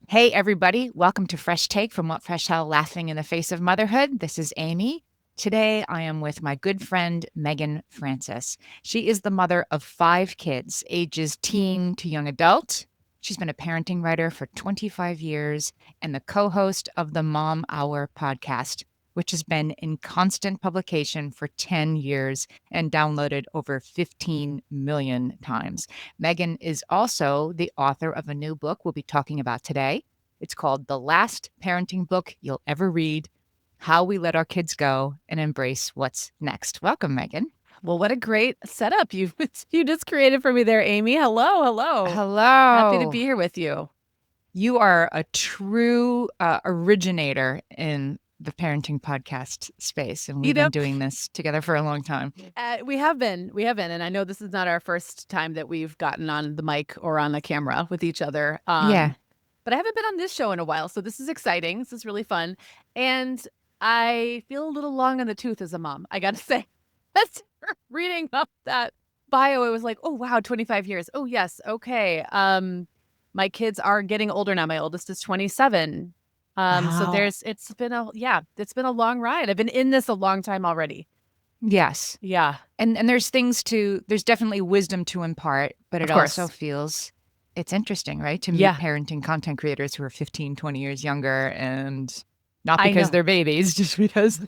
Hey, everybody. Welcome to Fresh Take from What Fresh Hell Laughing in the Face of Motherhood. This is Amy. Today, I am with my good friend, Meagan Francis. She is the mother of 5 kids, ages teen to young adult. She's been a parenting writer for 25 years and the co-host of the Mom Hour podcast, which has been in constant publication for 10 years and downloaded over 15 million times. Meagan is also the author of a new book we'll be talking about today. It's called The Last Parenting Book You'll Ever Read: How We Let Our Kids Go and Embrace What's Next. Welcome, Meagan. Well, what a great setup you just created for me there, Amy. Hello, hello. Hello. Happy to be here with you. You are a true originator in the parenting podcast space, and we've been doing this together for a long time. We have been, and I know this is not our first time that we've gotten on the mic or on the camera with each other. Yeah. But I haven't been on this show in a while, so this is exciting. This is really fun, and I feel a little long in the tooth as a mom, I gotta say. That's reading up that bio. It was like, oh wow, 25 years. Oh yes, okay. My kids are getting older now. My oldest is 27. So it's been a long ride. I've been in this a long time already. Yes. Yeah. And there's definitely wisdom to impart, but it also feels it's interesting, right? To meet parenting content creators who are 15, 20 years younger, and not because they're babies, just because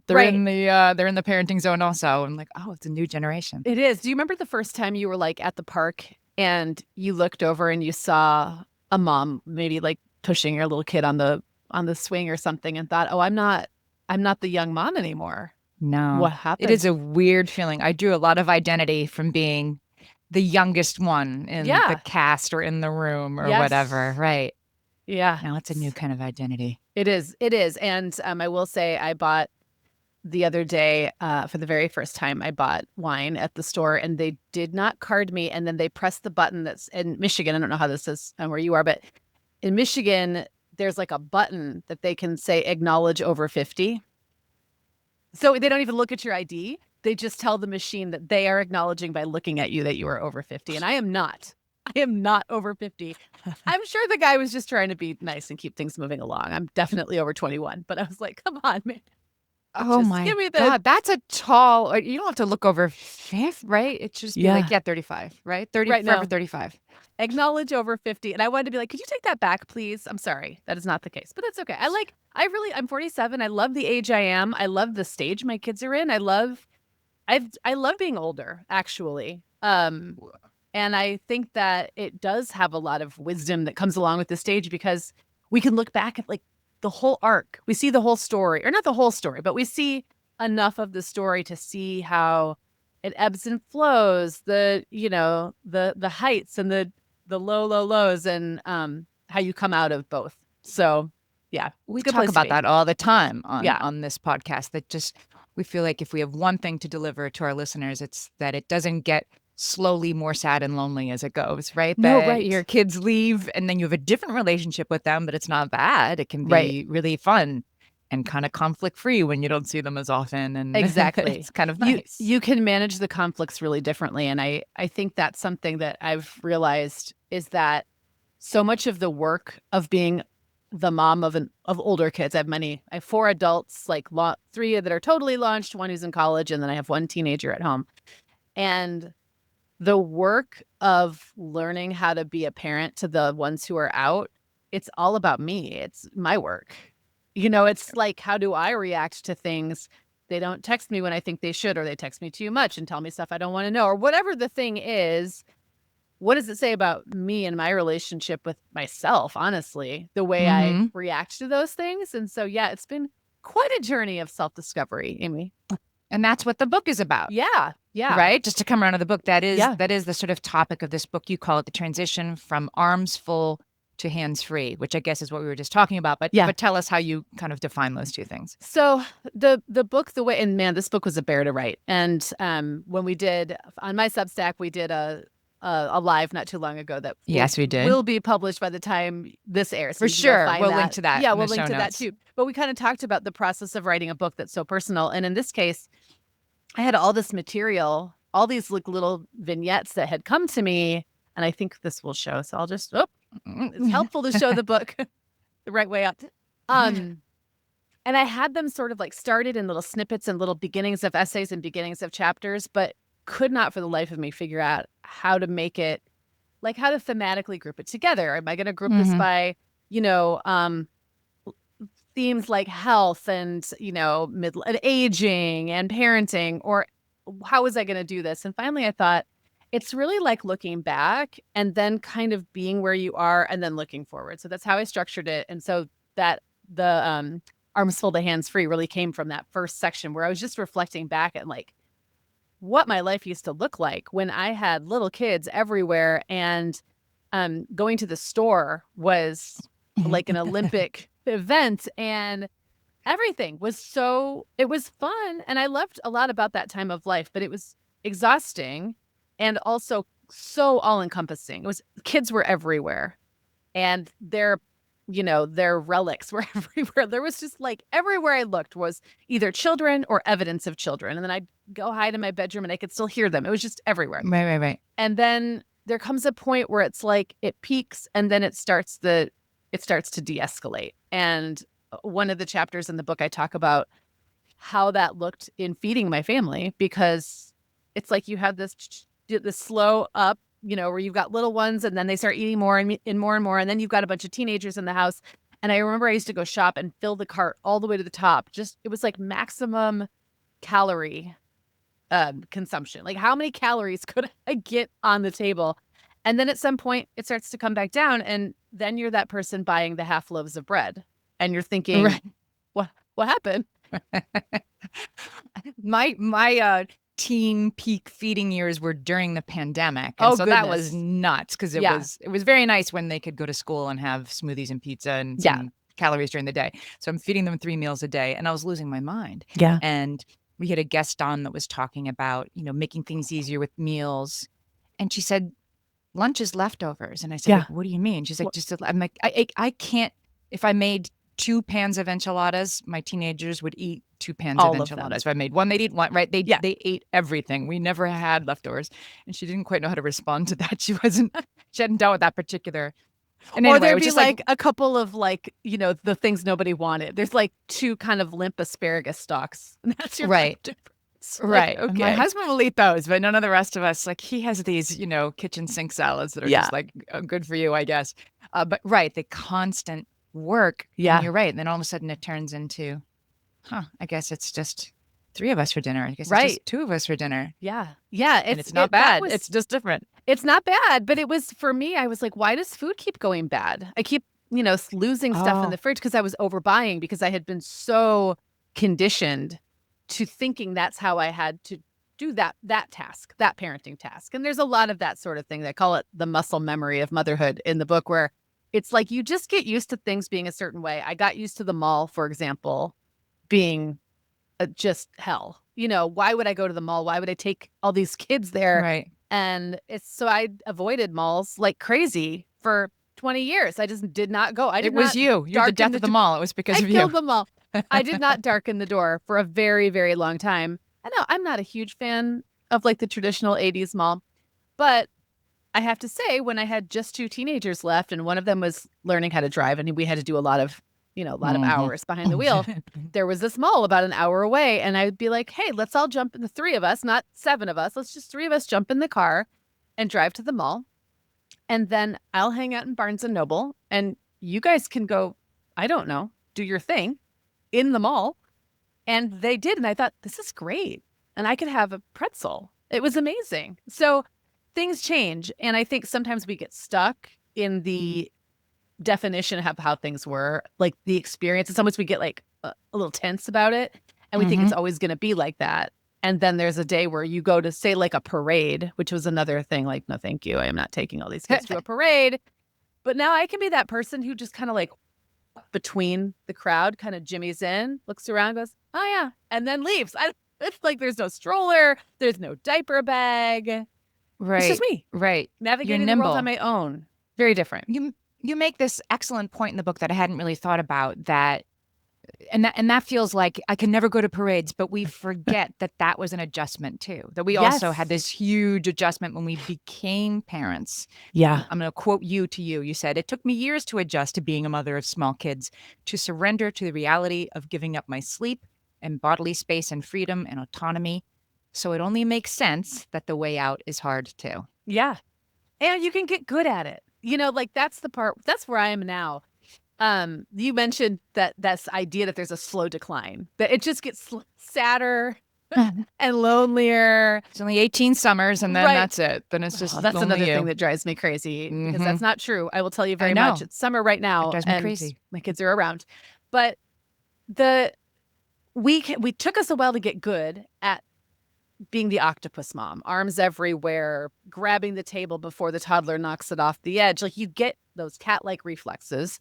they're in the parenting zone also. I'm like, oh, it's a new generation. It is. Do you remember the first time you were like at the park and you looked over and you saw a mom maybe like pushing your little kid on the swing or something and thought, oh, I'm not the young mom anymore? No. What happened? It is a weird feeling. I drew a lot of identity from being the youngest one in the cast or in the room or whatever. Right. Yeah. Now it's a new kind of identity. It is. And I will say I bought the other day, for the very first time, I bought wine at the store and they did not card me. And then they pressed the button that's in Michigan. I don't know how this is where you are, but in Michigan, there's like a button that they can say acknowledge over 50. So they don't even look at your ID. They just tell the machine that they are acknowledging by looking at you that you are over 50. And I am not. I am not over 50. I'm sure the guy was just trying to be nice and keep things moving along. I'm definitely over 21, but I was like, come on, man. Oh my God, that's a tall, you don't have to look over 50, right? It's just be like, 35, right? 30, right, forever 35. Acknowledge over 50. And I wanted to be like, could you take that back, please? I'm sorry. That is not the case, but that's okay. I'm 47. I love the age I am. I love the stage my kids are in. I love being older, actually. And I think that it does have a lot of wisdom that comes along with the stage because we can look back at like the whole arc. We see the whole story, or not the whole story, but we see enough of the story to see how it ebbs and flows, the heights and the low lows, and how you come out of both. So yeah, we talk about that all the time on this podcast, that just we feel like if we have one thing to deliver to our listeners, it's that it doesn't get slowly more sad and lonely as it goes, right? No, that right. Your kids leave and then you have a different relationship with them, but it's not bad. It can be really fun and kind of conflict free when you don't see them as often. And exactly. It's kind of nice. You can manage the conflicts really differently. And I think that's something that I've realized is that so much of the work of being the mom of older kids, I have 4 adults, like 3 that are totally launched, 1 who's in college, and then I have 1 teenager at home. And the work of learning how to be a parent to the ones who are out, it's all about me. It's my work. It's like, how do I react to things? They don't text me when I think they should, or they text me too much and tell me stuff I don't want to know, or whatever the thing is. What does it say about me and my relationship with myself, honestly, the way I react to those things? And so, yeah, it's been quite a journey of self-discovery, Amy. And that's what the book is about. Yeah. Yeah. Right? Just to come around to the book, that is the sort of topic of this book. You call it the transition from arms full to hands free, which I guess is what we were just talking about. But tell us how you kind of define those two things. So the book, and man, this book was a bear to write. And when we did on my Substack, we did a live not too long ago that we did. Will be published by the time this airs. For sure. We'll link to that. Yeah, we'll link to that too. But we kind of talked about the process of writing a book that's so personal. And in this case, I had all this material, all these like little vignettes that had come to me, and I think this will show. So I'll just It's helpful to show the book the right way up. Um, and I had them sort of like started in little snippets and little beginnings of essays and beginnings of chapters, but could not for the life of me figure out how to make it, like how to thematically group it together. Am I going to group this by, you know, themes like health and, you know, middle and aging and parenting, or how was I going to do this? And finally I thought it's really like looking back and then kind of being where you are and then looking forward. So that's how I structured it. And so that the arms folded, hands free really came from that first section where I was just reflecting back at like what my life used to look like when I had little kids everywhere, and going to the store was like an Olympic event, and everything was it was fun. And I loved a lot about that time of life, but it was exhausting and also so all encompassing. Kids were everywhere, and their relics were everywhere. There was just like everywhere I looked was either children or evidence of children. And then I'd go hide in my bedroom and I could still hear them. It was just everywhere. Right. And then there comes a point where it's like it peaks and then it starts to de-escalate. And one of the chapters in the book, I talk about how that looked in feeding my family, because it's like you have this slow up, where you've got little ones and then they start eating more and more and more. And then you've got a bunch of teenagers in the house. And I remember I used to go shop and fill the cart all the way to the top. It was like maximum calorie consumption. Like how many calories could I get on the table? And then at some point it starts to come back down. And then you're that person buying the half loaves of bread and you're thinking, Right. what happened? My teen peak feeding years were during the pandemic. And so that was nuts, because it was very nice when they could go to school and have smoothies and pizza and some calories during the day. So I'm feeding them 3 meals a day and I was losing my mind. Yeah. And we had a guest on that was talking about, making things easier with meals. And she said, lunch is leftovers. And I said, like, what do you mean? She's like, I'm like, I can't, if I made 2 pans of enchiladas, my teenagers would eat 2 pans of enchiladas. If I made one, they'd eat one, right? They ate everything. We never had leftovers. And she didn't quite know how to respond to that. She hadn't dealt with that particular. And anyway, or there'd be like a couple of the things nobody wanted. There's like 2 kind of limp asparagus stalks. And that's your difference. Right. Like, okay. My husband will eat those, but none of the rest of us, like he has these, kitchen sink salads that are just like good for you, I guess. But the constant work. Yeah. And you're right. And then all of a sudden it turns into, I guess it's just 3 of us for dinner. I guess it's just 2 of us for dinner. Yeah. Yeah. And it's not bad. It's just different. It's not bad. But it was, for me, I was like, why does food keep going bad? I keep, losing stuff in the fridge because I was overbuying, because I had been so conditioned to thinking that's how I had to do that task, that parenting task. And there's a lot of that sort of thing. They call it the muscle memory of motherhood in the book, where it's like you just get used to things being a certain way. I got used to the mall, for example, being just hell. Why would I go to the mall? Why would I take all these kids there? Right. And so I avoided malls like crazy for 20 years. I just did not go. It was you. You're the death of the mall. It was because of you. I killed the mall. I did not darken the door for a very, very long time. I know I'm not a huge fan of like the traditional 80s mall, but I have to say, when I had just 2 teenagers left and one of them was learning how to drive and we had to do a lot of hours behind the wheel, there was this mall about an hour away. And I'd be like, hey, let's all jump in, the 3 of us, not 7 of us. Let's just 3 of us jump in the car and drive to the mall. And then I'll hang out in Barnes and Noble and you guys can go, I don't know, do your thing in the mall. And they did. And I thought, this is great. And I could have a pretzel. It was amazing. So things change. And I think sometimes we get stuck in the definition of how things were, like the experience. And sometimes we get like a little tense about it. And we think it's always going to be like that. And then there's a day where you go to, say, like a parade, which was another thing, like, no, thank you. I am not taking all these kids to a parade. But now I can be that person who just kind of like between the crowd, kind of jimmies in, looks around, goes, oh yeah, and then leaves. It's like there's no stroller, there's no diaper bag. Right. It's just me. Right. Navigating the world on my own. Very different. You make this excellent point in the book that I hadn't really thought about, that And that feels like I can never go to parades, but we forget that that was an adjustment too. That we also had Yes. this huge adjustment when we became parents. Yeah. I'm going to quote you to you. You said, "It took me years to adjust to being a mother of small kids, to surrender to the reality of giving up my sleep and bodily space and freedom and autonomy. So it only makes sense that the way out is hard too." Yeah. And you can get good at it. Like that's the part, that's where I am now. You mentioned that's idea that there's a slow decline, that it just gets sadder and lonelier. It's only 18 summers and then Right. that's it. Then it's Oh, just that's only another thing you. that drives me crazy because Hmm. that's not true. I will tell you I very much. know. It's summer right It now drives me and crazy. my kids are around. But the we took us a while to get good at being the octopus mom, arms everywhere, grabbing the table before the toddler knocks it off the edge. Like you get those cat-like reflexes,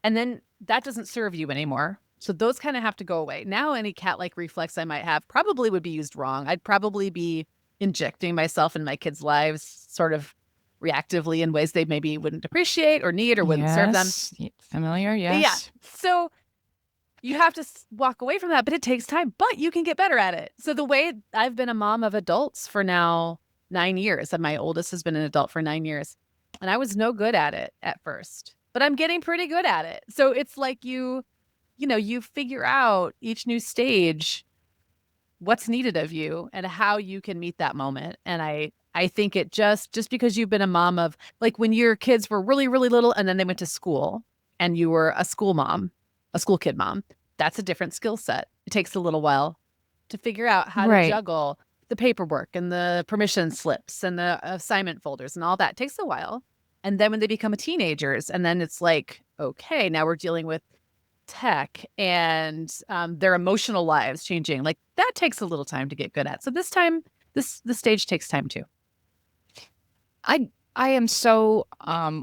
and then that doesn't serve you anymore. So those kind of have to go away. Now, any cat-like reflex I might have probably would be used wrong. I'd probably be injecting myself in my kids' lives sort of reactively in ways they maybe wouldn't appreciate or need or wouldn't serve them. Yes. Familiar. Yeah. Yes. So you have to walk away from that, but it takes time, but you can get better at it. So the way I've been a mom of adults for now 9 years, and my oldest has been an adult for 9 years, and I was no good at it at first, but I'm getting pretty good at it. So it's like you figure out each new stage what's needed of you and how you can meet that moment. And I think it just because you've been a mom of like when your kids were really, really little and then they went to school and you were a school mom, a school kid mom, that's a different skill set. It takes a little while to figure out how to Right. juggle the paperwork and the permission slips and the assignment folders and all that. It takes a while. And then when they become teenagers, and then it's like, okay, now we're dealing with tech and their emotional lives changing. Like that takes a little time to get good at. So this stage takes time too. I am so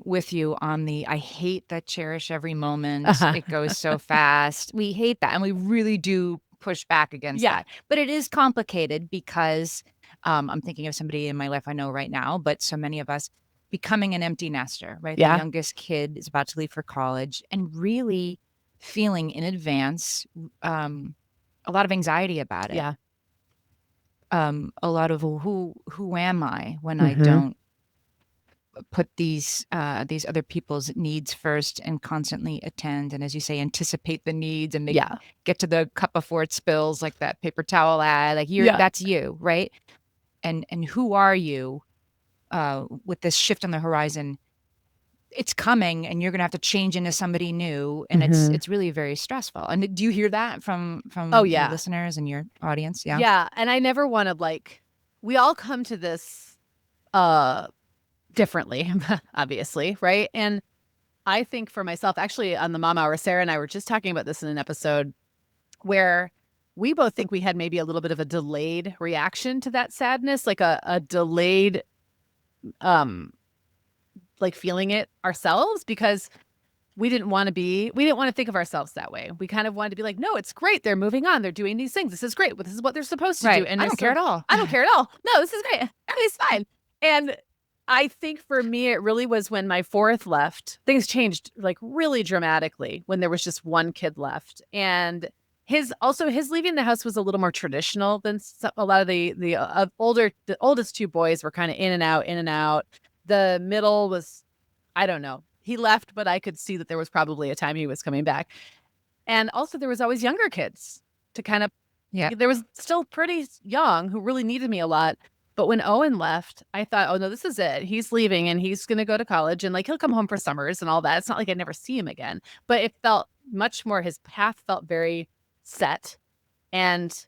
with you on the I hate that cherish every moment. Uh-huh. It goes so fast. We hate that and we really do push back against Yeah. that. But it is complicated because I'm thinking of somebody in my life I know right now, but so many of us becoming an empty nester, right? The Yeah. youngest kid is about to leave for college and really feeling in advance um, a lot of anxiety about it. Yeah. A lot of who am I when I Hmm. don't put these other people's needs first and constantly attend and, as you say, anticipate the needs and make Yeah. get to the cup before it spills, like that paper towel ad. Like you're Yeah. that's you, right? And who are you with this shift on the horizon? It's coming, and you're gonna have to change into somebody new, and it's Hmm. it's really very stressful. And do you hear that Oh from your yeah. listeners and your audience? Yeah. Yeah. And I never want to like we all come to this uh differently, obviously, right? And I think for myself, actually on the Mom Hour, Sarah and I were just talking about this in an episode where we both think we had maybe a little bit of a delayed reaction to that sadness, like a delayed um like feeling it ourselves because we didn't want to think of ourselves that way. We kind of wanted to be like, no, it's great. They're moving on. They're doing these things. This is great. This is what they're supposed to do. Right. And I there's don't care so at all. I don't care at all. No, this is great. Everything's fine. And I think for me, it really was when my fourth left, things changed like really dramatically when there was just one kid left. And his leaving the house was a little more traditional than a lot of the oldest two boys were kind of in and out, in and out. The middle was, I don't know. He left, but I could see that there was probably a time he was coming back. And also there was always younger kids to kind of Yeah. there was still pretty young who really needed me a lot. But when Owen left, I thought, oh no, this is it. He's leaving and he's going to go to college and like he'll come home for summers and all that. It's not like I'd never see him again, but it felt much more, his path felt very set. And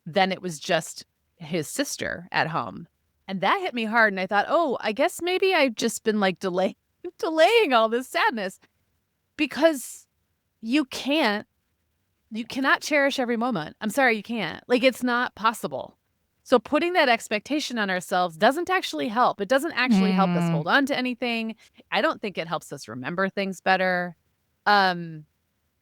then it was just his sister at home. And that hit me hard. And I thought, oh, I guess maybe I've just been like delaying all this sadness because you can't you cannot cherish every moment. I'm sorry, you can't. Like, it's not possible. So putting that expectation on ourselves doesn't actually help. It doesn't actually help us Mm, hold on to anything. I don't think it helps us remember things better. Um,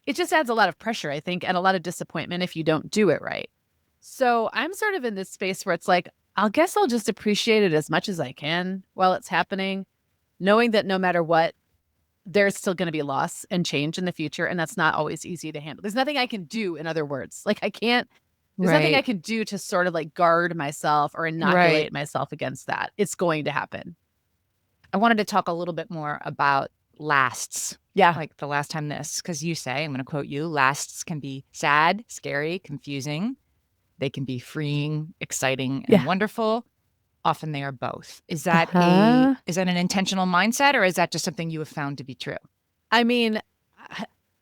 it just adds a lot of pressure, I think, and a lot of disappointment if you don't do it right. So I'm sort of in this space where it's like, I guess I'll just appreciate it as much as I can while it's happening, knowing that no matter what, there's still going to be loss and change in the future. And that's not always easy to handle. There's nothing I can do, in other words. Like there's nothing I Right. can do to sort of like guard myself or Right. inoculate myself against that. It's going to happen. I wanted to talk a little bit more about lasts, Yeah. like the last time this, because you say, I'm going to quote you, lasts can be sad, scary, confusing. They can be freeing, exciting, and Yeah. wonderful. Often they are both. Uh-huh. Is that an intentional mindset, or is that just something you have found to be true? I mean,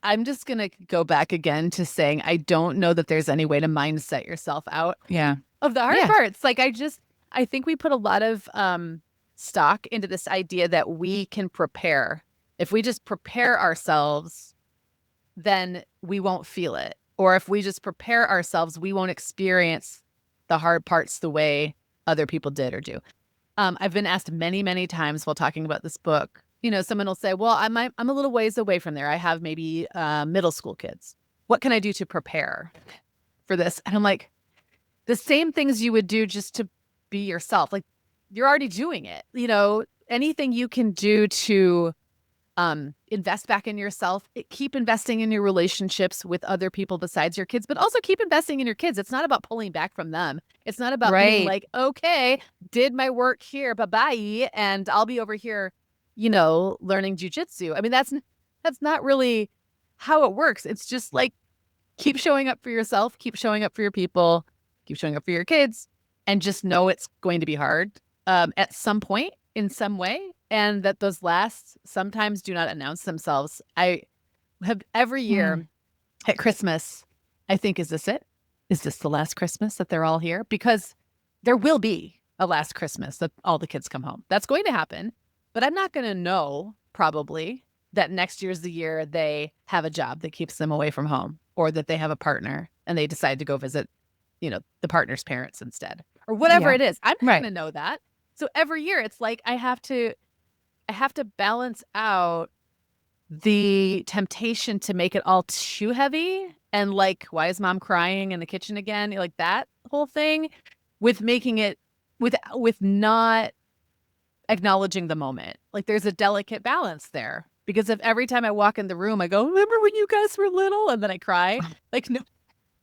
I'm just going to go back again to saying I don't know that there's any way to mindset yourself out Yeah. of the hard Yeah. parts. Like I think we put a lot of stock into this idea that we can prepare. If we just prepare ourselves, then we won't feel it. Or if we just prepare ourselves, we won't experience the hard parts the way other people did or do. I've been asked many, many times while talking about this book, someone will say, well, I'm a little ways away from there. I have maybe middle school kids. What can I do to prepare for this? And I'm like, the same things you would do just to be yourself. Like, you're already doing it. Anything you can do to invest back in yourself, keep investing in your relationships with other people besides your kids, but also keep investing in your kids. It's not about pulling back from them. It's not about being Right. like, okay, did my work here, bye-bye, and I'll be over here, learning jujitsu. I mean, that's not really how it works. It's just like, keep showing up for yourself, keep showing up for your people, keep showing up for your kids, and just know it's going to be hard at some point in some way, and that those lasts sometimes do not announce themselves. I have every year at Christmas, I think, is this it? Is this the last Christmas that they're all here? Because there will be a last Christmas that all the kids come home. That's going to happen, but I'm not going to know probably that next year's the year they have a job that keeps them away from home, or that they have a partner and they decide to go visit, the partner's parents instead, or whatever Yeah. it is. I'm not Right. going to know that. So every year it's like I have to balance out the temptation to make it all too heavy and like, why is mom crying in the kitchen again? Like that whole thing, with making it with not acknowledging the moment. Like, there's a delicate balance there, because if every time I walk in the room I go, remember when you guys were little, and then I cry, like, no,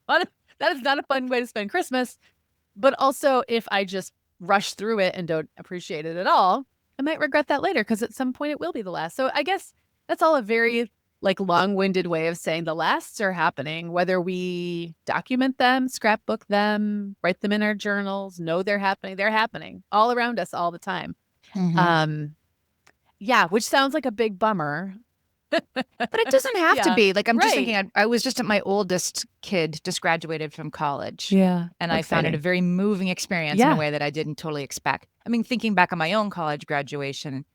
that is not a fun way to spend Christmas. But also, if I just rush through it and don't appreciate it at all, I might regret that later, because at some point it will be the last. So I guess that's all a very like long-winded way of saying the lasts are happening, whether we document them, scrapbook them, write them in our journals, know they're happening. They're happening all around us all the time. Mhm. Yeah, which sounds like a big bummer. But it doesn't have to Yeah, be. Like, I'm just right. thinking, I was just at my oldest kid just graduated from college. Yeah, And I found it a exciting. very moving experience in a Yeah, way that I didn't totally expect. I mean, thinking back on my own college graduation,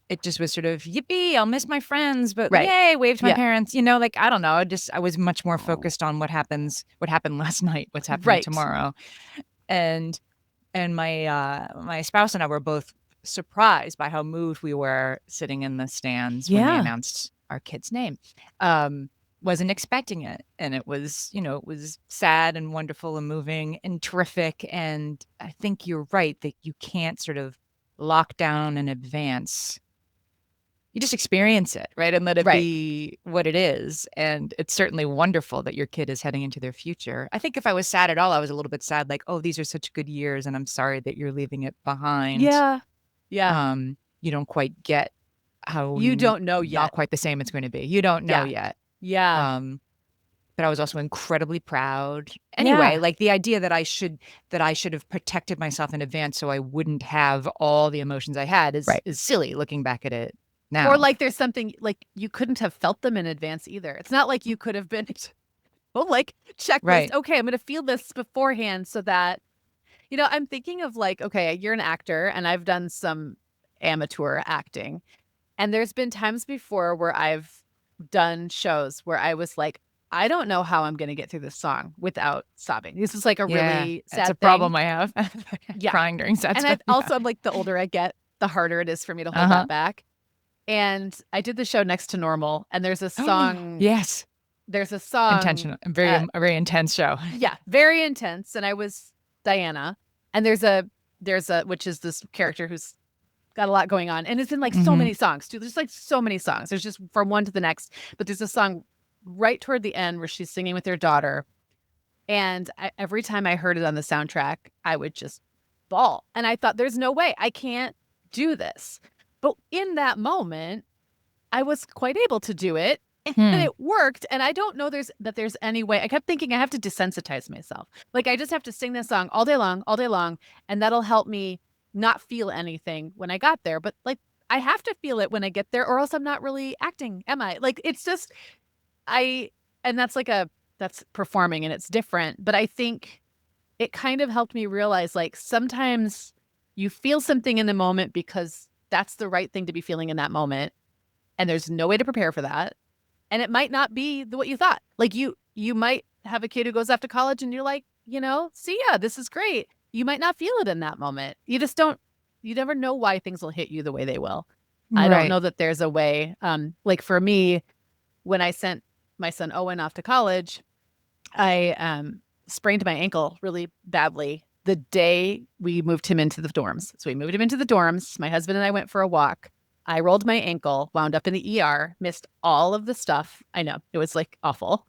it just was sort of, yippee, I'll miss my friends, but right. yay, wave to my Yeah, parents. Like, I don't know. I was much more focused on what happened last night, what's happening right. tomorrow. And my spouse and I were both surprised by how moved we were sitting in the stands when they Yeah, announced our kid's name. Wasn't expecting it, and it was sad and wonderful and moving and terrific. And I think you're right that you can't sort of lock down in advance. You just experience it, right? And let it right. be what it is. And it's certainly wonderful that your kid is heading into their future. I think if I was sad at all, I was a little bit sad, like, oh, these are such good years, and I'm sorry that you're leaving it behind. Yeah, yeah. You don't quite get how You don't know not yet. quite the same it's going to be. You don't know Yeah, yet. yeah, Um, but I was also incredibly proud. Anyway, yeah. like the idea that I should have protected myself in advance so I wouldn't have all the emotions I had is Right. is silly looking back at it Or now. like there's something like you couldn't have felt them in advance either. It's not like you could have been, well, like, checklist. Right. Okay, I'm going to feel this beforehand so that, I'm thinking of like, okay, you're an actor and I've done some amateur acting. And there's been times before where I've done shows where I was like, I don't know how I'm going to get through this song without sobbing. This is like a Yeah, really that's a sad thing. problem I have. Yeah. Crying during set And stuff, I've yeah. also, I'm like, the older I get, the harder it is for me to hold Uh-huh. that back. And I did the show Next to Normal, and Yes, there's a song, intentional, uh, a very intense show. yeah, very intense. And I was Diana. And there's a, which is this character who's got a lot going on. And it's in like so Mhm. many songs too. There's like so many songs. There's just from one to the next. But there's a song right toward the end where she's singing with her daughter. And every time I heard it on the soundtrack, I would just bawl. And I thought, there's no way I can't do this. But in that moment, I was quite able to do it and Hmm. it worked. And I don't know there's any way. I kept thinking I have to desensitize myself. Like I just have to sing this song all day long, and that'll help me not feel anything when I got there. But like I have to feel it when I get there, or else I'm not really acting, am I? Like it's just I and that's performing and it's different. But I think it kind of helped me realize like sometimes you feel something in the moment because that's the right thing to be feeling in that moment. And there's no way to prepare for that. And it might not be what you thought. Like you might have a kid who goes off to college and you're like, see ya, this is great. You might not feel it in that moment. You never know why things will hit you the way they will. I don't Right. know that there's a way. Like for me, when I sent my son Owen off to college, I sprained my ankle really badly the day we moved him into the dorms. So we moved him into the dorms. My husband and I went for a walk. I rolled my ankle, wound up in the ER, missed all of the stuff. I know it was like awful.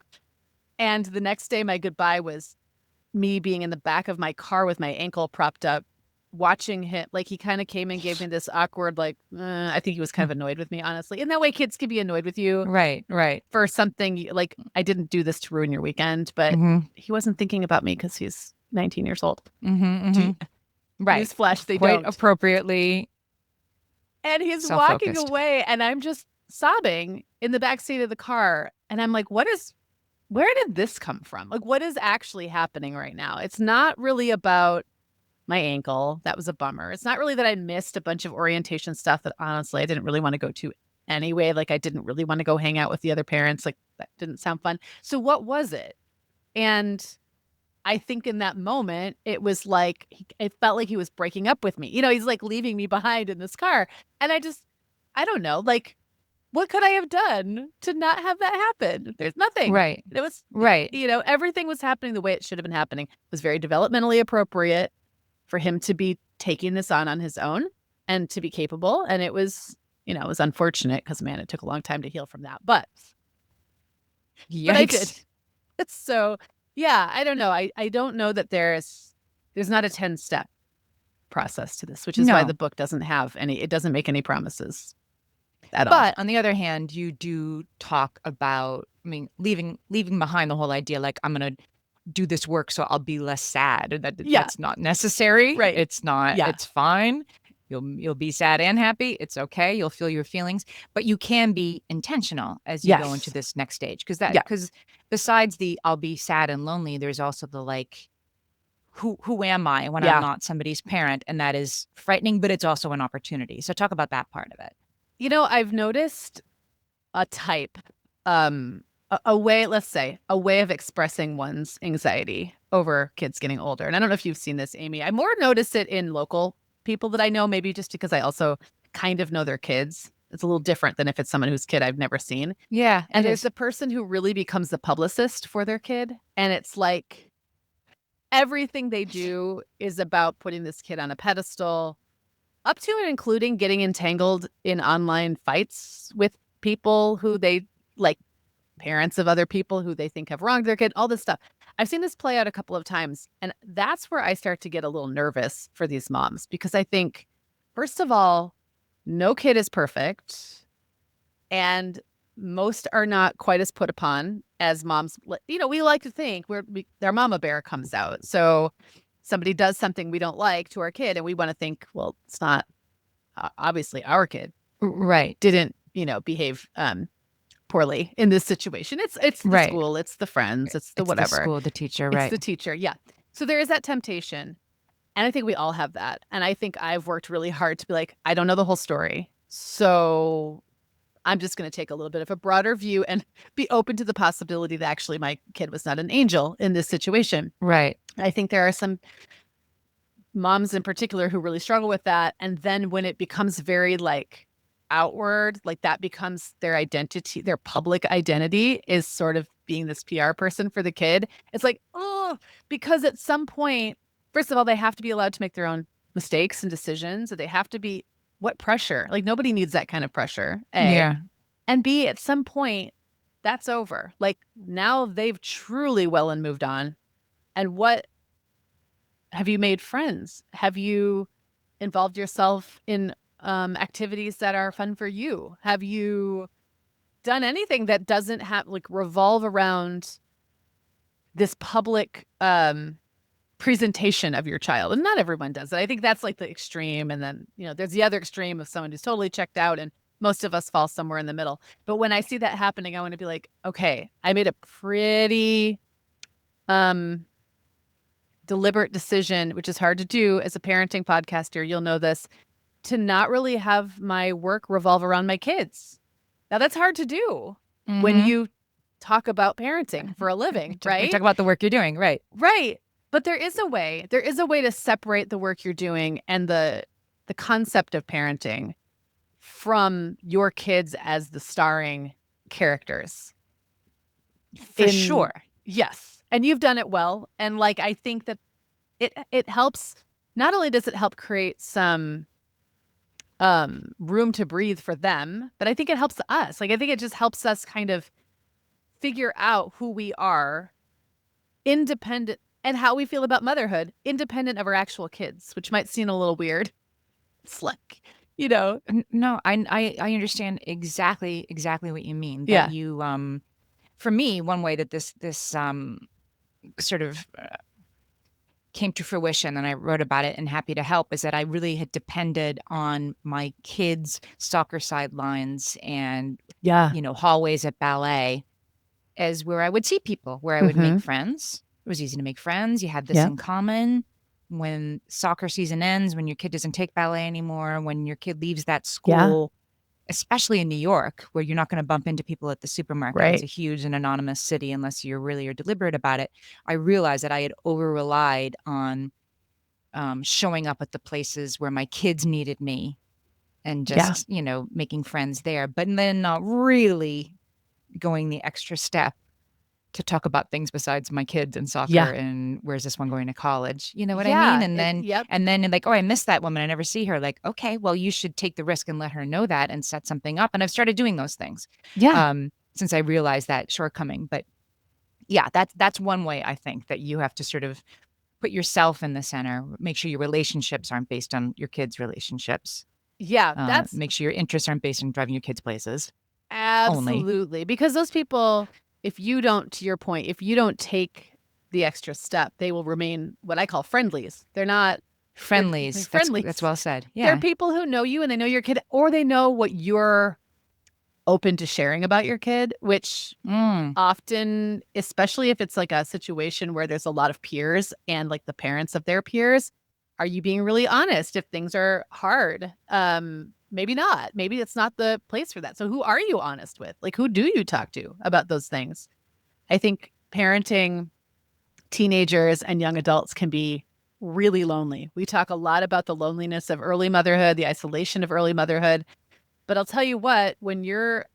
And the next day, my goodbye was me being in the back of my car with my ankle propped up, watching him. Like he kind of came and gave me this awkward, like, I think he was kind of annoyed with me, honestly. In that way, kids can be annoyed with you Right. Right. for something like I didn't do this to ruin your weekend, but Mhm. he wasn't thinking about me because he's 19 years old. Mhm. Mhm. Right. Newsflash, they Quite don't. appropriately And he's walking self-focused. away, and I'm just sobbing in the back seat of the car. And I'm like, where did this come from? Like, what is actually happening right now? It's not really about my ankle. That was a bummer. It's not really that I missed a bunch of orientation stuff that honestly I didn't really want to go to anyway. Like, I didn't really want to go hang out with the other parents. Like, that didn't sound fun. So, what was it? And I think in that moment, it was like, it felt like he was breaking up with me. He's like leaving me behind in this car. And I don't know, like, what could I have done to not have that happen? There's nothing. Right. It was, Right. everything was happening the way it should have been happening. It was very developmentally appropriate for him to be taking this on his own and to be capable. And it was unfortunate because, man, it took a long time to heal from that. But I did. Yikes. It's so, yeah, I don't know. I don't know that there's not a 10-step process to this, which is why No. the book it doesn't make any promises at all. But on the other hand, you do talk about, I mean, leaving behind the whole idea like I'm going to do this work so I'll be less sad. And Yeah, that's not necessary. right. It's not. Yeah. It's fine. You'll be sad and happy. It's okay. You'll feel your feelings, but you can be intentional as you go into Yes. this next stage Yeah. because besides the I'll be sad and lonely, there's also the like who am I when I'm Yeah. not somebody's parent, and that is frightening, but it's also an opportunity. So talk about that part of it. I've noticed a type, a way, let's say, a way of expressing one's anxiety over kids getting older. And I don't know if you've seen this, Amy. I more notice it in local people that I know, maybe just because I also kind of know their kids. It's a little different than if it's someone whose kid I've never seen. Yeah, And it there's is. the person who really becomes the publicist for their kid. And it's like everything they do is about putting this kid on a pedestal, up to and including getting entangled in online fights with people who they like, parents of other people who they think have wronged their kid, all this stuff. I've seen this play out a couple of times. And that's where I start to get a little nervous for these moms because I think, first of all, no kid is perfect. And most are not quite as put upon as moms. We like to think their mama bear comes out. So somebody does something we don't like to our kid and we want to think, well, it's not obviously our kid Right. didn't, behave poorly in this situation. It's the Right. school, it's the friends, it's the It's the whatever. school, the teacher, It's right. the teacher. Yeah. So there is that temptation. And I think we all have that. And I think I've worked really hard to be like, I don't know the whole story. So I'm just going to take a little bit of a broader view and be open to the possibility that actually my kid was not an angel in this situation. Right. I think there are some moms in particular who really struggle with that. And then when it becomes very like outward, like that becomes their identity, their public identity is sort of being this PR person for the kid. It's like, oh, because at some point, first of all, they have to be allowed to make their own mistakes and decisions. They have to be what pressure? Like nobody needs that kind of pressure. A. Yeah. And B, at some point, that's over. Like now they've truly well and moved on. And what have you made friends? Have you involved yourself in activities that are fun for you? Have you done anything that doesn't have like revolve around this public presentation of your child? And not everyone does it. I think that's like the extreme. And then, there's the other extreme of someone who's totally checked out, and most of us fall somewhere in the middle. But when I see that happening, I want to be like, okay, I made a pretty deliberate decision, which is hard to do as a parenting podcaster. You'll know this, to not really have my work revolve around my kids. Now that's hard to do when Mm-hmm. you talk about parenting for a living, We talk right? about the work you're doing, right? Right. But there is a way. There is a way to separate the work you're doing and the concept of parenting from your kids as the starring characters. For sure. Yes. And you've done it well. And like I think that it helps. Not only does it help create some room to breathe for them, but I think it helps us. Like I think it just helps us kind of figure out who we are, independent, and how we feel about motherhood, independent of our actual kids, which might seem a little weird. It's like, No, I understand exactly what you mean. That yeah. you for me, one way that this sort of came to fruition, and I wrote about it and happy to help, is that I really had depended on my kids' soccer sidelines and Yeah. hallways at ballet as where I would see people, where I would Mm-hmm. make friends. It was easy to make friends. You had this Yeah. in common. When soccer season ends, when your kid doesn't take ballet anymore, when your kid leaves that Yeah. school, especially in New York, where you're not going to bump into people at the supermarket. It's Right. a huge and anonymous city unless you're really deliberate about it. I realized that I had over relied on showing up at the places where my kids needed me and Yeah. just, making friends there, but then not really going the extra step to talk about things besides my kids and soccer Yeah. and where's this one going to college? You know what I mean? Yeah. And then Yep. like, oh, I miss that woman. I never see her. Like, okay, well, you should take the risk and let her know that and set something up. And I've started doing those things Yeah. since I realized that shortcoming. But yeah, that's one way I think that you have to sort of put yourself in the center. Make sure your relationships aren't based on your kids' relationships. Yeah. That's Make sure your interests aren't based on driving your kids places only. absolutely, because those people, if you don't, to your point, if you don't take the extra step, they will remain what I call friendlies. They're Friendlies. That's friendlies. well said. They're Yeah. people who know you and they know your kid, or they know what you're open to sharing about your kid, which Mm. often, especially if it's like a situation where there's a lot of peers and like the parents of their peers, are you being really honest if things are hard? Maybe not. Maybe it's not the place for that. So who are you honest with? Like who do you talk to about those things? I think parenting teenagers and young adults can be really lonely. We talk a lot about the loneliness of early motherhood, the isolation of early motherhood. But I'll tell you what, when you're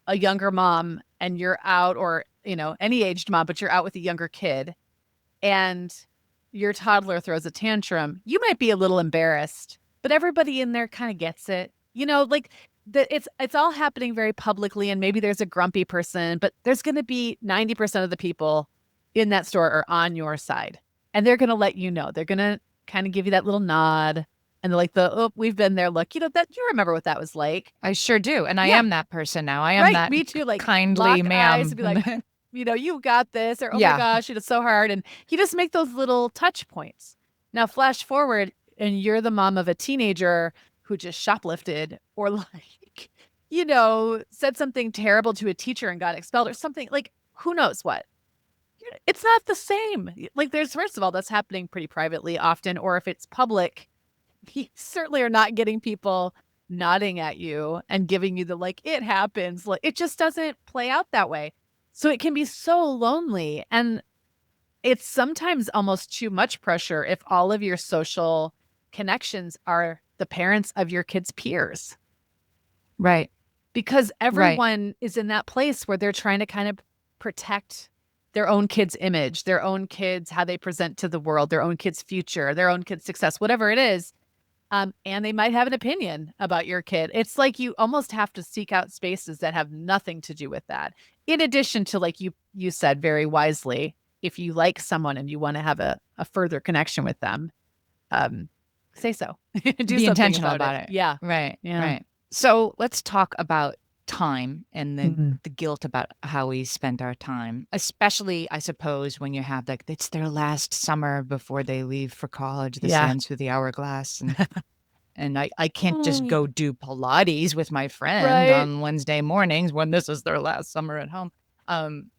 a younger mom and you're out, or, any aged mom, but you're out with a younger kid and your toddler throws a tantrum, you might be a little embarrassed, but everybody in there kind of gets it. Like it's all happening very publicly, and maybe there's a grumpy person, but there's going to be 90% of the people in that store are on your side, and they're going to let you know. They're going to kind of give you that little nod. And they're like, oh, we've been there. Look, that you remember what that was like. I sure do, and I Yeah. am that person now. I am Right, that me too. Like kindly lock eyes ma'am. and be like, you got this, or oh my Yeah. gosh, it is so hard. And you just make those little touch points. Now, flash forward, and you're the mom of a teenager who just shoplifted, or like, said something terrible to a teacher and got expelled, or something like who knows what. It's not the same. Like, there's first of all, that's happening pretty privately often, or if it's public, you certainly are not getting people nodding at you and giving you the like it happens. Like it just doesn't play out that way. So it can be so lonely, and it's sometimes almost too much pressure if all of your social connections are the parents of your kids' peers, Right. because Right. everyone is in that place where they're trying to kind of protect their own kids' image, their own kids, how they present to the world, their own kids' future, their own kids' success, whatever it is. And they might have an opinion about your kid. It's like you almost have to seek out spaces that have nothing to do with that. In addition to, like you said very wisely, if you like someone and you want to have a further connection with them, um, say so. Do Be something intentional about about it. it. Yeah. Right, Yeah. right. So let's talk about time and Mhm. the guilt about how we spend our time, especially, I suppose, when you have like it's their last summer before they leave for college, the Yeah. sands through the hourglass, and I can't just Mm. go do Pilates with my friend Right. on Wednesday mornings when this is their last summer at home. Um,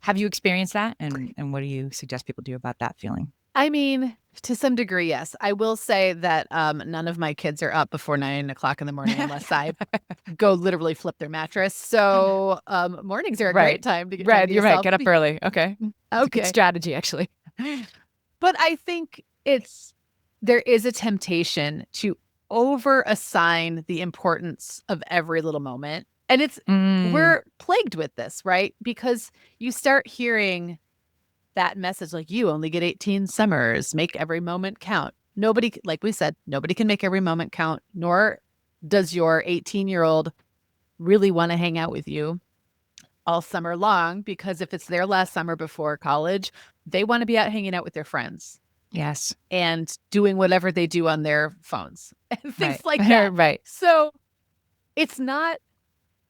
have you experienced that? And what do you suggest people do about that feeling? I mean, to some degree, yes. I will say that none of my kids are up before 9 o'clock in the morning unless I go literally flip their mattress. So mornings are a great Right. time to get time Right, to you're right, yourself. get up early, okay. It's a good Okay. strategy, actually. But I think there is a temptation to over assign the importance of every little moment. And Mm, we're plagued with this, right? Because you start hearing that message like, you only get 18 summers, make every moment count. Nobody, like we said, nobody can make every moment count, nor does your 18-year-old really want to hang out with you all summer long, because if it's their last summer before college, they want to be out hanging out with their friends yes, and doing whatever they do on their phones and things right. like that. Right. So it's not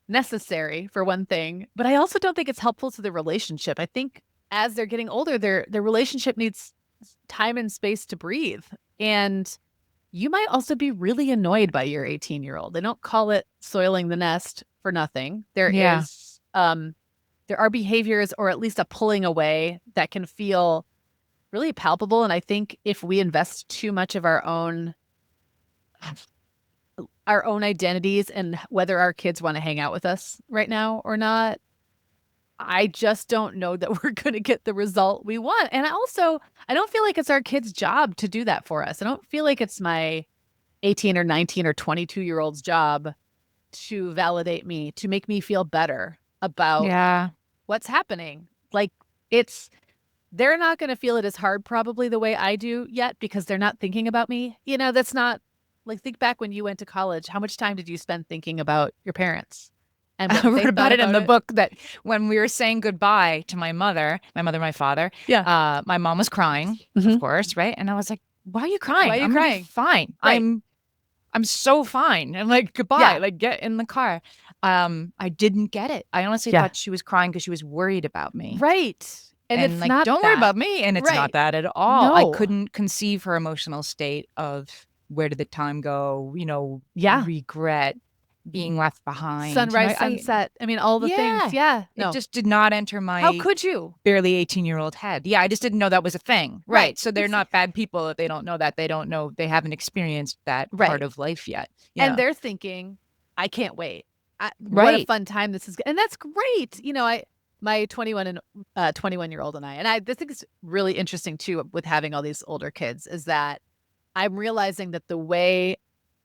necessary for one thing, but I also don't think it's helpful to the relationship. I think as they're getting older, their relationship needs time and space to breathe. And you might also be really annoyed by your 18-year-old. They don't call it soiling the nest for nothing. Yeah. There are behaviors or at least a pulling away that can feel really palpable. And I think if we invest too much of our own identities and whether our kids want to hang out with us right now or not, I just don't know that we're going to get the result we want. And I don't feel like it's our kids' job to do that for us. I don't feel like it's my 18 or 19 or 22-year-old's job to validate me, to make me feel better about Yeah. what's happening. Like it's they're not going to feel it as hard probably the way I do yet because they're not thinking about me. That's not like, think back when you went to college, how much time did you spend thinking about your parents and I what they wrote thought about it in about the it? book that when we were saying goodbye to my father, Yeah. my mom was crying, of Mhm. course, right? And I was like, "Why are you Why crying? are you I'm gonna be crying? fine. Right. I'm so fine." I'm like, "Goodbye, Yeah. like get in the car." I didn't get it. I honestly Yeah. thought she was crying because she was worried about me. Right. And And it's like, not don't worry that. about me. And it's not Right. that at all. I No. couldn't conceive her emotional state of where did the time go, Yeah. regret, being left behind. Sunrise, sunset. I mean, all the things. Yeah, Yeah. it No. just did not enter How my could you? barely 18-year-old head. Yeah, I just didn't know that was a thing. Right. Right. So they're not bad people if they don't know that. They don't know, they haven't experienced that part Right. of life yet. And Yeah. they're thinking, I can't wait. What a Right. fun time this is. And that's great. My 21-year-old and I this is really interesting too with having all these older kids is that I'm realizing that the way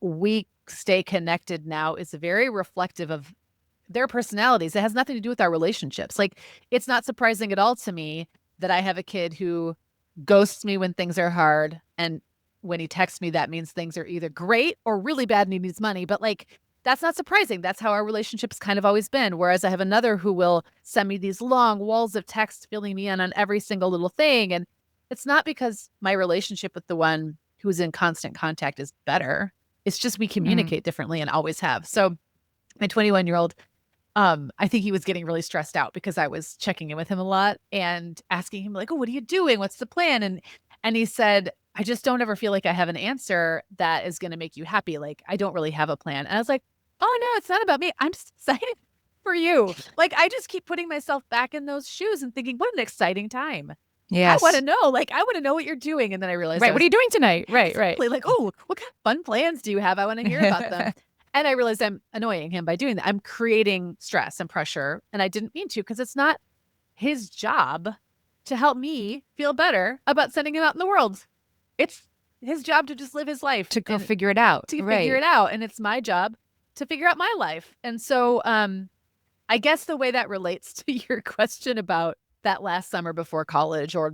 we stay connected now is very reflective of their personalities. It has nothing to do with our relationships. Like, it's not surprising at all to me that I have a kid who ghosts me when things are hard. And when he texts me, that means things are either great or really bad and he needs money. But like, that's not surprising. That's how our relationship's kind of always been. Whereas I have another who will send me these long walls of text filling me in on every single little thing. And it's not because my relationship with the one who's in constant contact is better. It's just we Mm. communicate differently and always have. So my 21-year-old, I think he was getting really stressed out because I was checking in with him a lot and asking him like, "Oh, what are you doing? What's the plan?" And he said, "I just don't ever feel like I have an answer that is going to make you happy. Like, I don't really have a plan." And I was like, "Oh no, it's not about me. I'm just excited for you." Like, I just keep putting myself back in those shoes and thinking, "What an exciting time." I want to Yes. know, like, I want to know what you're doing. And then I realized I Right. What are was you doing tonight? Right. Right. exactly like, "Oh, what kind of fun plans do you have? I want to hear about them." And I realized I'm annoying him by doing that. I'm creating stress and pressure, and I didn't mean to because it's not his job to help me feel better about sending him out in the world. It's his job to just live his life To go and figure it out. to figure Right. it out, and it's my job to figure out my life. And so, I guess the way that relates to your question about that last summer before college or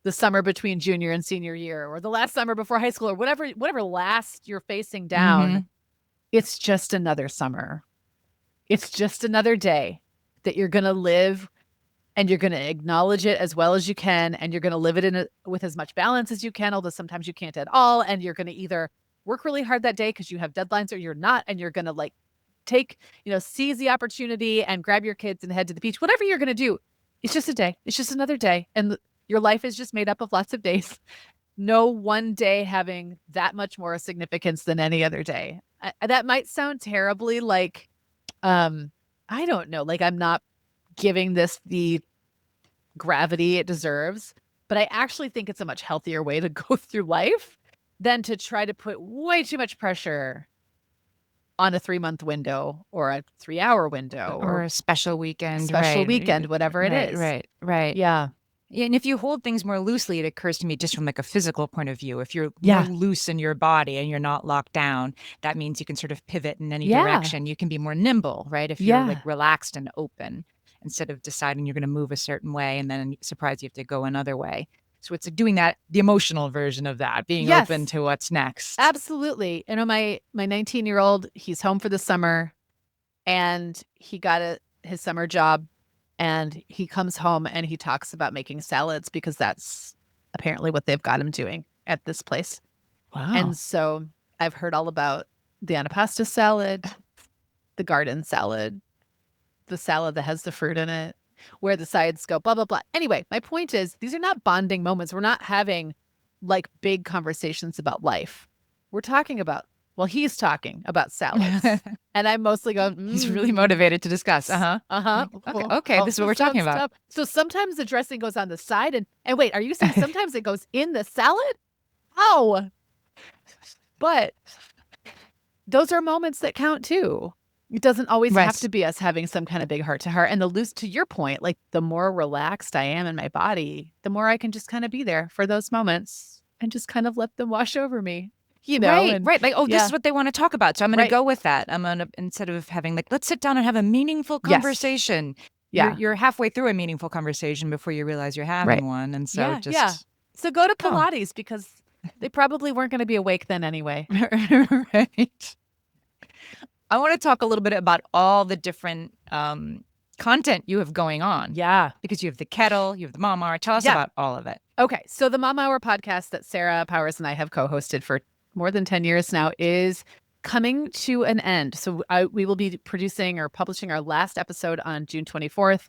the summer between junior and senior year, or the last summer before high school, or whatever last you're facing down, it's just another summer. It's just another day that you're going to live, and you're going to acknowledge it as well as you can. And you're going to live it with as much balance as you can, although sometimes you can't at all. And you're going to either work really hard that day because you have deadlines, or you're not. And you're going to like seize the opportunity and grab your kids and head to the beach. Whatever you're going to do, it's just a day. It's just another day. And your life is just made up of lots of days. No one day having that much more significance than any other day. That might sound terribly like, I don't know, like I'm not giving this the gravity it deserves, but I actually think it's a much healthier way to go through life than to try to put way too much pressure on a 3-month window or a 3-hour window or a special weekend, whatever it is. Right. Yeah. And if you hold things more loosely, it occurs to me just from like a physical point of view. If you're more loose in your body and you're not locked down, that means you can sort of pivot in any direction. You can be more nimble, right? If you're like relaxed and open, instead of deciding you're going to move a certain way and then surprise you have to go another way. So it's like doing that, the emotional version of that, being open to what's next. Absolutely. You know, my 19-year-old, he's home for the summer, and he got his summer job, and he comes home and he talks about making salads because that's apparently what they've got him doing at this place. Wow. And so I've heard all about the anapasta salad, the garden salad, the salad that has the fruit in it, where the sides go, blah, blah, blah. Anyway, my point is, these are not bonding moments. We're not having like big conversations about life. We're talking about, he's talking about salads. And I'm mostly going, he's really motivated to discuss. Okay, this is what we're talking about. So sometimes the dressing goes on the side. And wait, are you saying sometimes it goes in the salad? Oh, but those are moments that count too. It doesn't always have to be us having some kind of big heart to heart. And to your point, like the more relaxed I am in my body, the more I can just kind of be there for those moments and just kind of let them wash over me. You know, right. Like, this is what they want to talk about. So I'm going to go with that. I'm going to, instead of having like, let's sit down and have a meaningful conversation. You're halfway through a meaningful conversation before you realize you're having one. And so So go to Pilates because they probably weren't going to be awake then anyway. Right. I want to talk a little bit about all the different content you have going on. Yeah. Because you have the kettle, you have the Mom Hour. Tell us about all of it. Okay. So the Mom Hour podcast that Sarah Powers and I have co-hosted for more than 10 years now is coming to an end. So we will be producing or publishing our last episode on June 24th.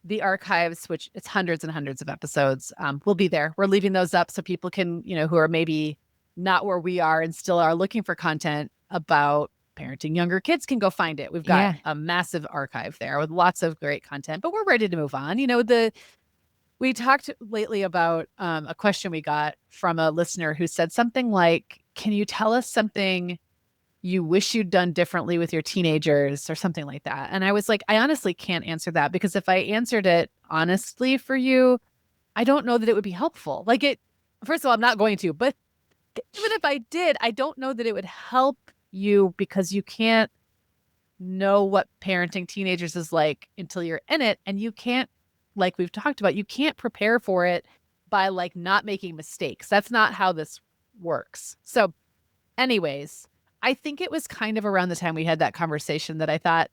The archives, which it's hundreds and hundreds of episodes, will be there. We're leaving those up so people can, who are maybe not where we are and still are looking for content about parenting younger kids can go find it. We've got a massive archive there with lots of great content, but we're ready to move on. We talked lately about a question we got from a listener who said something like, can you tell us something you wish you'd done differently with your teenagers or something like that? And I was like, I honestly can't answer that because if I answered it honestly for you, I don't know that it would be helpful. First of all, I'm not going to, but even if I did, I don't know that it would help you because you can't know what parenting teenagers is like until you're in it. And you can't, like we've talked about, you can't prepare for it by like not making mistakes. That's not how this works. So anyways, I think it was kind of around the time we had that conversation that I thought,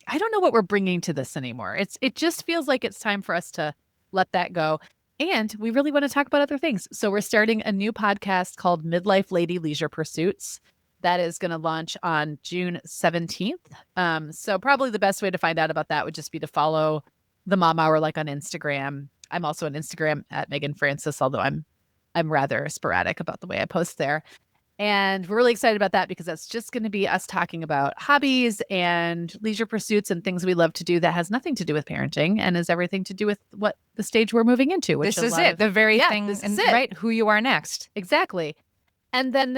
I don't know what we're bringing to this anymore. It just feels like it's time for us to let that go. And we really want to talk about other things. So we're starting a new podcast called Midlife Lady Leisure Pursuits. That is going to launch on June 17th. So probably the best way to find out about that would just be to follow the Mom Hour like on Instagram. I'm also on Instagram at Meagan Francis, although I'm rather sporadic about the way I post there. And we're really excited about that because that's just going to be us talking about hobbies and leisure pursuits and things we love to do that has nothing to do with parenting and is everything to do with what the stage we're moving into. This is it. The very thing, this is it. Right? Who you are next. Exactly. And then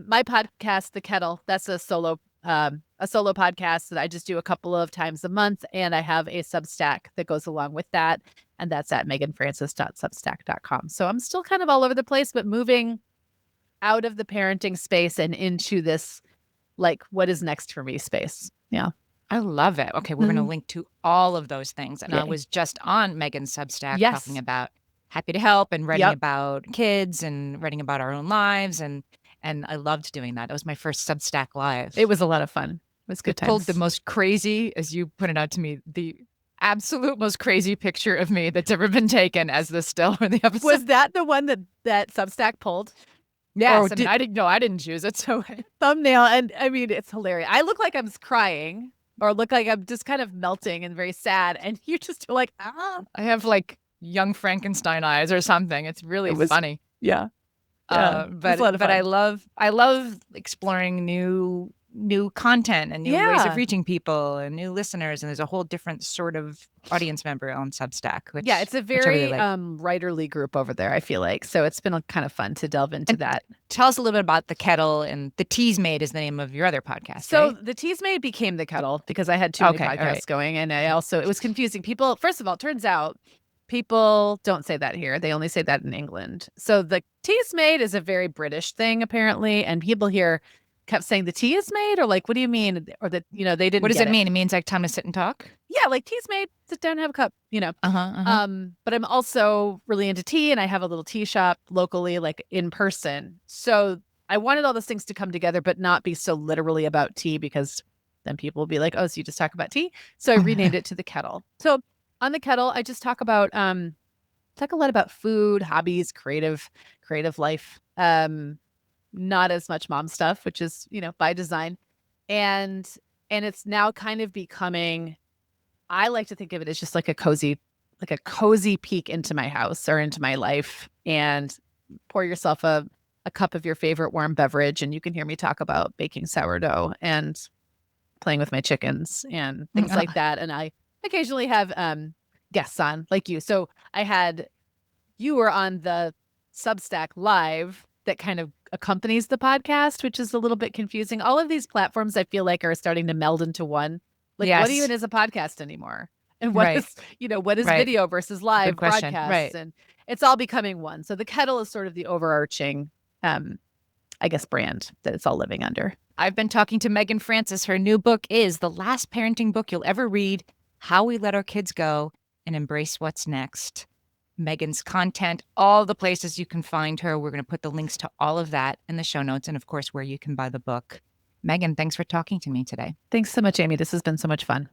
my podcast, The Kettle, that's a solo podcast that I just do a couple of times a month. And I have a Substack that goes along with that. And that's at meaganfrancis.substack.com. So I'm still kind of all over the place, but moving out of the parenting space and into this, like, what is next for me space. Yeah. I love it. Okay, we're going to link to all of those things. And I was just on Meagan's Substack talking about happy to help and writing Yep. about kids and writing about our own lives, and I loved doing that. It was my first Substack It live. was a lot of fun. It was good It pulled the times. most crazy, as you pointed out to me, the absolute most crazy picture of me that's ever been taken as the still in the episode. Was that the one that Substack pulled? Or Yes, and did I didn't know, I didn't choose it, so thumbnail? And I mean, it's hilarious. I look like I'm crying or look like I'm just kind of melting and very sad. And you just are like, ah. I have like young Frankenstein eyes or something. It's It really was, funny. yeah. Yeah. It was a lot of But fun. I love exploring new content and new ways of Yeah. reaching people and new listeners. And there's a whole different sort of audience member on Substack, Yeah, it's a which I really very like. writerly group over there, I feel like. So it's been kind of fun to delve into And that. tell us a little bit about the kettle, and the Teas Made is the name of your other podcast, So right? the Teas Made became the kettle because I had too many Okay, all podcasts right. going. And I also, it was confusing. People, first of all, it turns out people don't say that here. They only say that in England. So the Teas Made is a very British thing, apparently. And people here kept saying the tea is made, or like, what do you mean? Or that, they didn't What does get it it. mean? It means like time to sit and talk? Yeah, like tea's made, sit down, have a cup. Uh-huh, uh-huh. But I'm also really into tea and I have a little tea shop locally, like in person. So I wanted all those things to come together, but not be so literally about tea because then people will be like, oh, so you just talk about tea. So I renamed it to the kettle. So on the kettle, I just talk a lot about food, hobbies, creative life. Not as much mom stuff, which is, by design. And it's now kind of becoming, I like to think of it as just like a cozy peek into my house or into my life, and pour yourself a cup of your favorite warm beverage and you can hear me talk about baking sourdough and playing with my chickens and things like that. And I occasionally have guests on like you. So you were on the Substack live that kind of accompanies the podcast, which is a little bit confusing. All of these platforms I feel like are starting to meld into one. Like, what even Yes. is a podcast anymore? And Right. what is Right. video versus Good live question. broadcasts? Right. And it's all becoming one. So the kettle is sort of the overarching, I guess, brand that it's all living under. I've been talking to Meagan Francis. Her new book is The Last Parenting Book You'll Ever Read: How We Let Our Kids Go and Embrace What's Next. Megan's content, all the places you can find her. We're going to put the links to all of that in the show notes, and of course, where you can buy the book. Megan, thanks for talking to me today. Thanks so much, Amy. This has been so much fun.